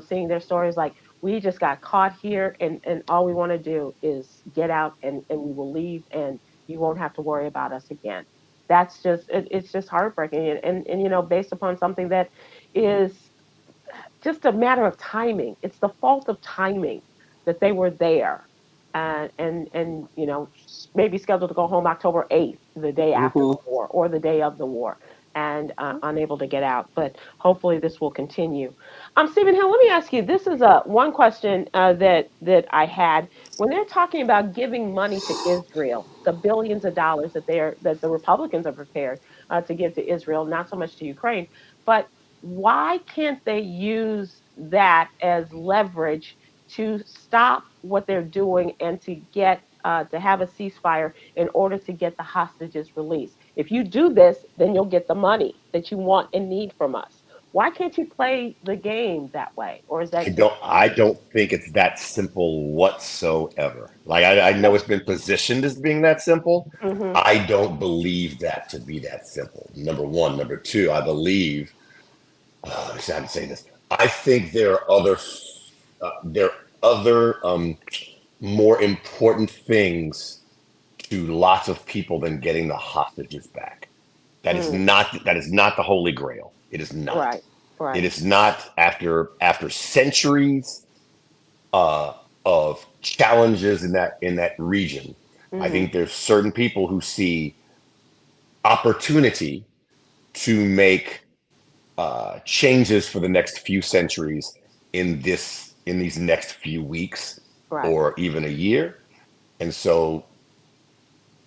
seeing their stories like we just got caught here, and all we want to do is get out, and we will leave, and you won't have to worry about us again. That's just it's just heartbreaking, and based upon something that is just a matter of timing. It's the fault of timing that they were there, and maybe scheduled to go home October 8th, the day after Hmm. the war or the day of the war. and unable to get out. But hopefully this will continue. Stephen Hill, let me ask you. This is one question that I had when they're talking about giving money to Israel, the billions of dollars that the Republicans are prepared to give to Israel, not so much to Ukraine, but why can't they use that as leverage to stop what they're doing and to get to have a ceasefire in order to get the hostages released? If you do this, then you'll get the money that you want and need from us. Why can't you play the game that way? Or is I that just don't. I don't think it's that simple whatsoever. Like I know it's been positioned as being that simple. mm-hmm, I don't believe that to be that simple. Number one. Number two. I believe. I'm sad to say this. I think there are other more important things to lots of people than getting the hostages back. mm, That is not the holy grail. It is not. right, It right, is not after centuries uh, of challenges in that region. I mm-hmm, think there's certain people who see opportunity to make changes for the next few centuries in these next few weeks right, or even a year, and so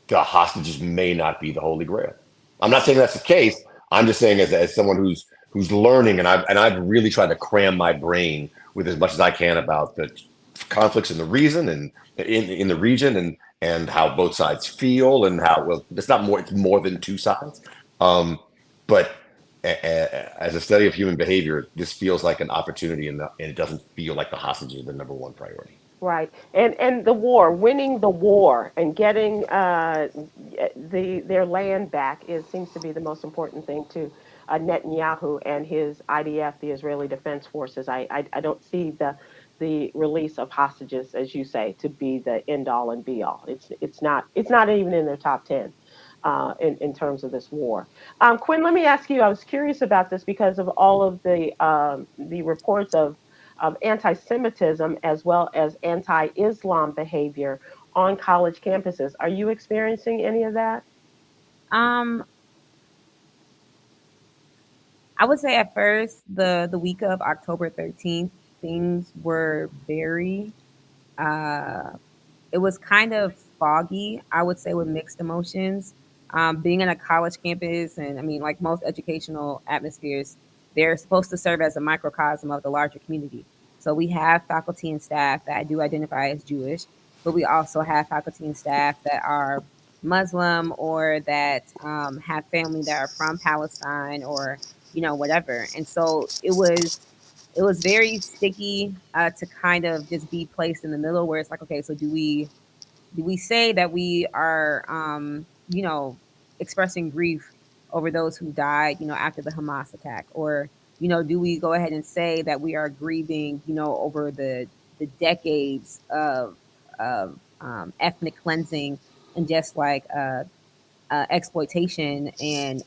the hostages may not be the holy grail. I'm not saying that's the case. I'm just saying as someone who's learning, and I've really tried to cram my brain with as much as I can about the conflicts in the reason and in the region and how both sides feel and how well it's more than two sides. But as a study of human behavior, this feels like an opportunity, and it doesn't feel like the hostages are the number one priority. right. And the war, winning the war and getting their land back is seems to be the most important thing to Netanyahu and his IDF, the Israeli Defense Forces. I don't see the release of hostages, as you say, to be the end all and be all. It's not even in their top 10 in terms of this war. Kwynn, let me ask you. I was curious about this because of all of the reports of anti-Semitism as well as anti-Islam behavior on college campuses. Are you experiencing any of that? Um, I would say at first the week of October 13th, things were very uh it was kind of foggy, I would say, with mixed emotions. Being in a college campus, and I mean, like most educational atmospheres, they're supposed to serve as a microcosm of the larger community. So we have faculty and staff that do identify as Jewish, but we also have faculty and staff that are Muslim or that have family that are from Palestine or whatever. And so it was very sticky to kind of just be placed in the middle where it's like, okay, so do we say that we are expressing grief over those who died after the Hamas attack, or do we go ahead and say that we are grieving over the decades of ethnic cleansing and just like exploitation and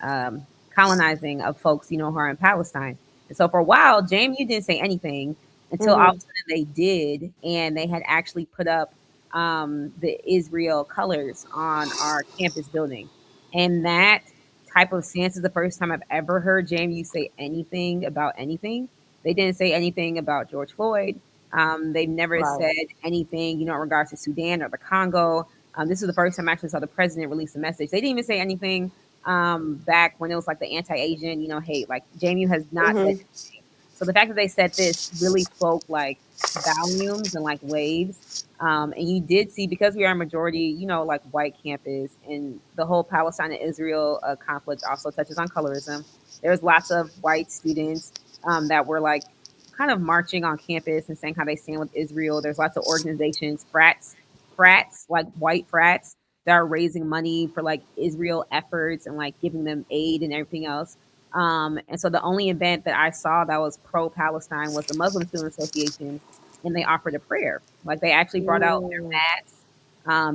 colonizing of folks, who are in Palestine. And so for a while, JMU didn't say anything until all of Mm-hmm. a sudden they did, and they had actually put up the Israel colors on our campus building. And that type of stance is the first time I've ever heard JMU say anything about anything. They didn't say anything about George Floyd. They've never Right. said anything, in regards to Sudan or the Congo. This is the first time I actually saw the president release a message. They didn't even say anything back when it was like the anti-Asian, hate. Like JMU has not said Mm-hmm. anything. So the fact that they said this really spoke like volumes and like waves. And you did see, because we are a majority, like white campus, and the whole Palestine and Israel conflict also touches on colorism. There's lots of white students that were like kind of marching on campus and saying how they stand with Israel. There's lots of organizations, frats, like white frats that are raising money for like Israel efforts and like giving them aid and everything else. And so the only event that I saw that was pro Palestine was the Muslim Student Association, and they offered a prayer. Like they actually brought out their Mm-hmm. mats,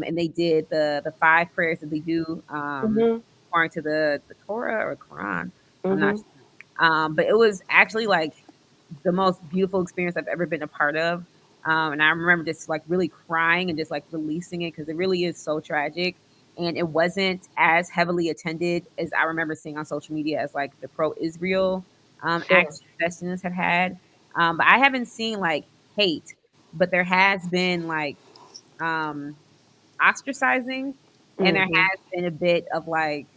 and they did the five prayers that they do Mm-hmm. according to the Torah or Quran. I'm not Mm-hmm. sure. But it was actually like the most beautiful experience I've ever been a part of. And I remember just like really crying and just like releasing it because it really is so tragic. and it wasn't as heavily attended as I remember seeing on social media as like the pro-Israel Sure. action that students had. But I haven't seen like hate, but there has been like um ostracizing, and there Hmm. has been a bit of like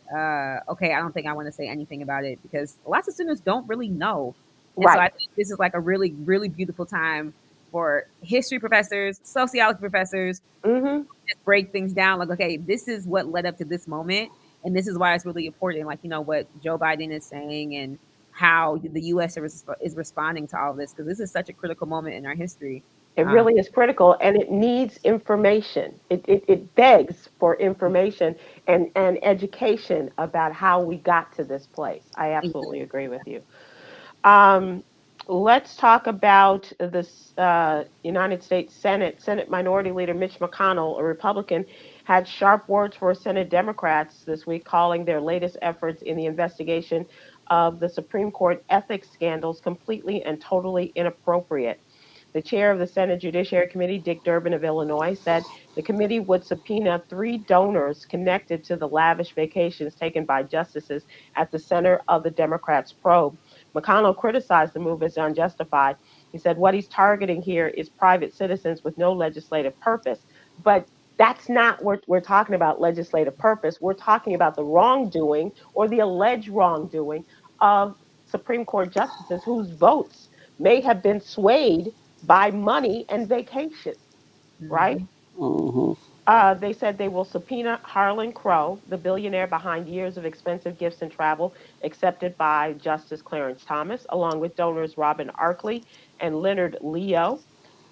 okay, I don't think I want to say anything about it because lots of students don't really know. And so I Right. think this is like a really really beautiful time for history professors, sociology professors, Hmm. just break things down like, okay, this is what led up to this moment, and this is why it's really important, like, what Joe Biden is saying and how the US is responding to all of this, because this is such a critical moment in our history. It um, really is critical, and it needs information. It begs for information and education about how we got to this place. I absolutely agree with you. Um, let's talk about this United States Senate Minority Leader Mitch McConnell, a Republican, had sharp words for Senate Democrats this week, calling their latest efforts in the investigation of the Supreme Court ethics scandals completely and totally inappropriate. The chair of the Senate Judiciary Committee, Dick Durbin of Illinois, said the committee would subpoena 3 donors connected to the lavish vacations taken by justices at the center of the Democrats' probe. McConnell criticized the move as unjustified. He said what he's targeting here is private citizens with no legislative purpose. But that's not what we're talking about, legislative purpose. We're talking about the wrongdoing or the alleged wrongdoing of Supreme Court justices whose votes may have been swayed by money and vacations, right? mhm. Mm-hmm. They said they will subpoena Harlan Crow, the billionaire behind years of expensive gifts and travel accepted by Justice Clarence Thomas, along with donors Robin Arkley and Leonard Leo.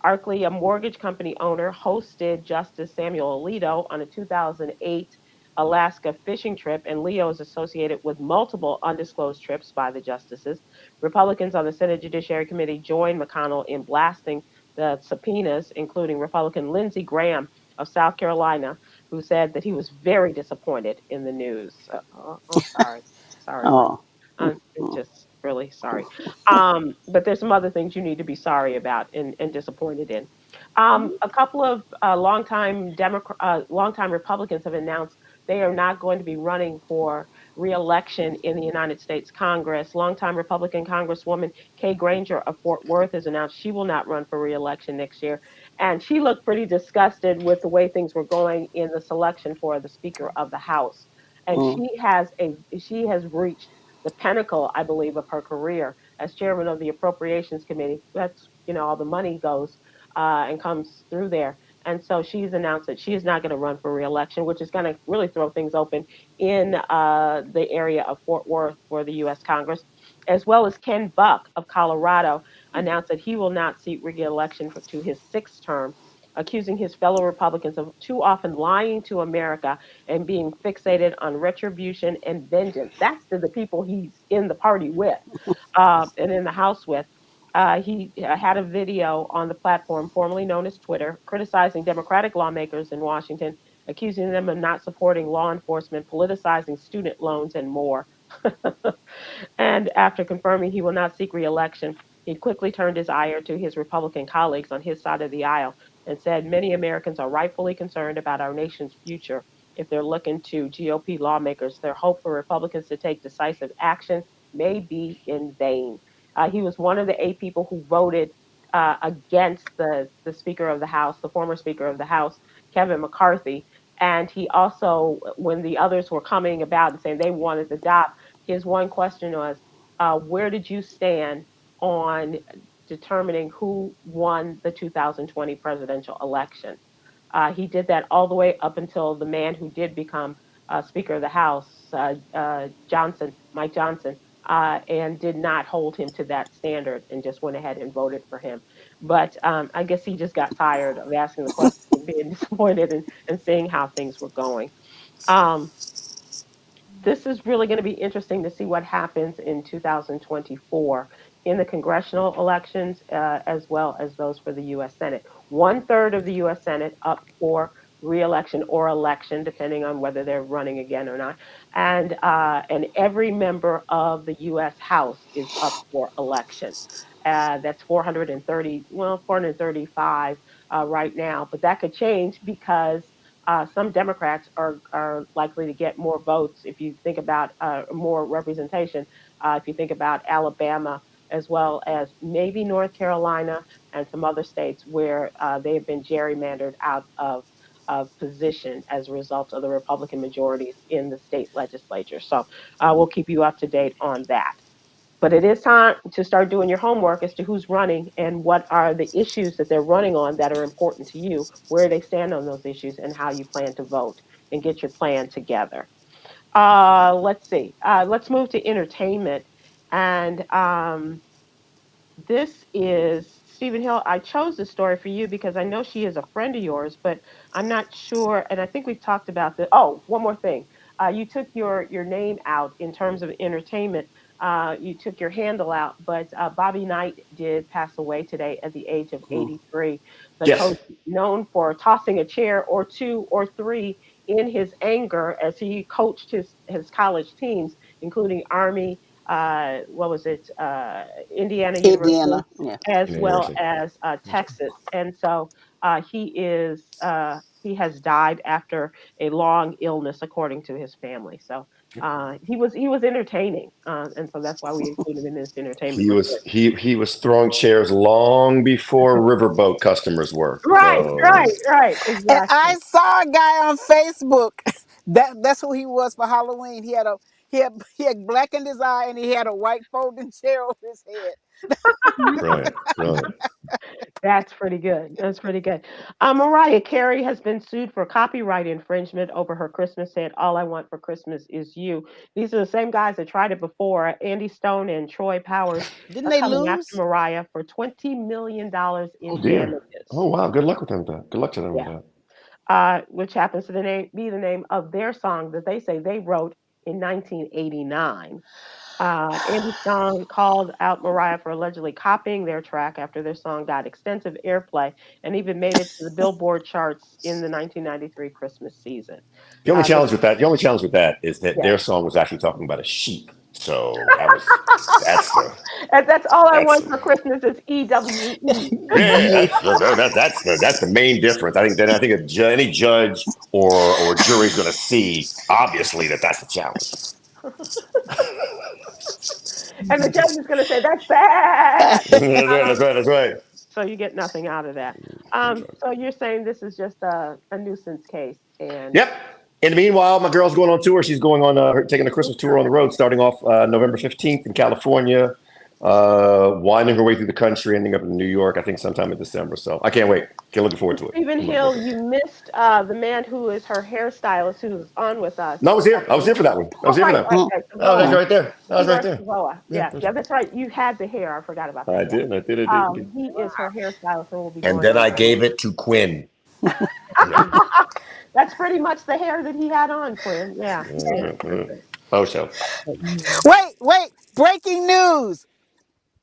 Arkley, a mortgage company owner, hosted Justice Samuel Alito on a 2008 Alaska fishing trip, and Leo is associated with multiple undisclosed trips by the justices. Republicans on the Senate Judiciary Committee joined McConnell in blasting the subpoenas, including Republican Lindsey Graham of South Carolina, who said that he was very disappointed in the news. Sorry. Sorry, Lynn. Oh. It's just really sorry. But there's some other things you need to be sorry about and disappointed in. A couple of longtime Republicans have announced they are not going to be running for reelection in the United States Congress. Longtime Republican Congresswoman Kay Granger of Fort Worth has announced she will not run for reelection next year, and she looked pretty disgusted with the way things were going in the selection for the Speaker of the House. And Mm. she has reached the pinnacle, I believe, of her career as chairman of the Appropriations Committee. That's all the money goes and comes through there. And so she's announced that she is not going to run for reelection, which is going to really throw things open in the area of Fort Worth for the U.S. Congress, as well as Ken Buck of Colorado announced that he will not seek reelection to his 6th term, accusing his fellow Republicans of too often lying to America and being fixated on retribution and vengeance. That's to the people he's in the party with and in the House with. He had a video on the platform formerly known as Twitter, criticizing Democratic lawmakers in Washington, accusing them of not supporting law enforcement, politicizing student loans, and more. And after confirming he will not seek reelection, he quickly turned his ire to his Republican colleagues on his side of the aisle and said many Americans are rightfully concerned about our nation's future. If they're looking to GOP lawmakers, their hope for Republicans to take decisive action may be in vain. He was one of the 8 people who voted against the Speaker of the House, the former Speaker of the House, Kevin McCarthy. And he also, when the others were coming about and saying they wanted the job, his one question was, where did you stand on determining who won the 2020 presidential election? He did that all the way up until the man who did become Speaker of the House, Mike Johnson, and did not hold him to that standard and just went ahead and voted for him. But I guess he just got tired of asking the questions and being disappointed and seeing how things were going. Um, this is really going to be interesting to see what happens in 2024 in the congressional elections as well as those for the U.S. Senate. 1/3 of the U.S. Senate up for reelection or election, depending on whether they're running again or not, and every member of the U.S. House is up for election. That's 435 right now, but that could change because some Democrats are likely to get more votes if you think about more representation. If you think about Alabama as well as maybe North Carolina and some other states where they have been gerrymandered out of position as a result of the Republican majorities in the state legislature. So we'll keep you up to date on that. But it is time to start doing your homework as to who's running and what are the issues that they're running on that are important to you, where they stand on those issues, and how you plan to vote and get your plan together. Let's see. Let's move to entertainment. And this is Stephen Hill. I chose this story for you because I know she is a friend of yours, but I'm not sure. And I think we've talked about this. Oh, one more thing. You took your name out in terms of entertainment. You took your handle out, but Bobby Knight did pass away today at the age of Ooh. 83. The Yes. coach known for tossing a chair or two or three in his anger as he coached his college teams, including Army, what was it, Indiana University, Indiana. Yeah. as In the well university. as Texas. And so he has died after a long illness, according to his family. So he was entertaining, and so that's why we include him in this entertainment report. He was throwing chairs long before riverboat customers were. Right, So right, right, And exactly. I saw a guy on Facebook. That's who he was for Halloween. He had blackened his eye and he had a white folding chair over his head. right, right. That's pretty good. That's pretty good. Mariah Carey has been sued for copyright infringement over her Christmas hit, All I Want for Christmas Is You. These are the same guys that tried it before. Andy Stone and Troy Powers Didn't are they coming after lose? Mariah for $20 million Oh in dear. Oh damages. wow. Good luck with them with that. Good luck to them with Yeah. that. Which happens to be the name of their song that they say they wrote in 1989. Andy Stone called out Mariah for allegedly copying their track after their song got extensive airplay and even made it to the Billboard charts in the 1993 Christmas season. The, The only challenge with that is that yeah, their song was actually talking about a sheep. So that's the and that's all I that's want for Christmas is EWE. yeah, Yeah. that's the main difference. I think any judge or jury is going to see obviously that's the challenge. And the judge is going to say that's bad. That's right. That's right. So you get nothing out of that. So you're saying this is just a nuisance case, and Yep. In the meanwhile, my girl's going on tour. She's going on taking a Christmas tour on the road, starting off November 15th in California, winding her way through the country, ending up in New York. I think sometime in December. So I can't wait. Looking forward to it. Stephen I'm looking forward Hill, to it. you missed the man who is her hairstylist who was on with us No, I was a here. I couple was weeks. here for that one. I was Oh, here for right, that. right, Mm, right. Oh, that's Savoa. right there. That was right Igor there. Savoa. Yeah, Yeah, yeah, that's right. You had the hair. I forgot about that. I Yeah. did. I did. I did. He is her hairstylist and will be And going then on I tour. gave it to Kwynn. That's pretty much the hair that he had on, Quinn. Yeah, yeah. Oh, so. wait. Breaking news.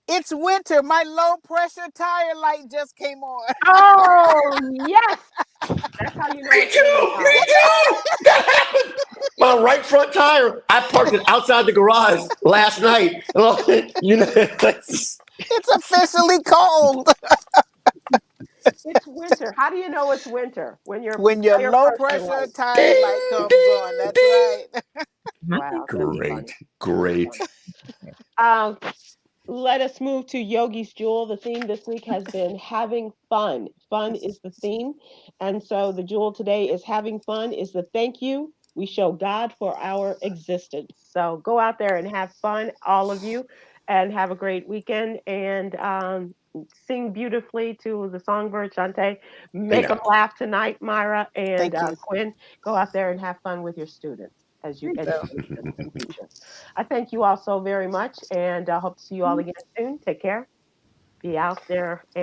It's winter. My low pressure tire light just came on. Oh yes, that's how you know Me it's winter too. Me time. too. That happened. My right front tire. I parked it outside the garage last night. You know, It's officially cold. It's winter. How do you know it's winter? When your When your tire low pressure pressure light. tire light ding, comes on. ding, That's ding. right. I think Wow, that's funny. Great, That's great. funny. Um, let us move to Yogi's Jewel. The theme this week has been having fun. Fun is the theme. And so the jewel today is having fun is the thank you we show God for our existence. So go out there and have fun, all of you, and have a great weekend and sing beautifully to the songbird Shantae. Hey Make them now. laugh tonight, Myra and Thank you. Quinn. Go out there and have fun with your students as you I educate will. them for the future. I thank you all so very much and I hope to see you all again soon. Take care. Be out there and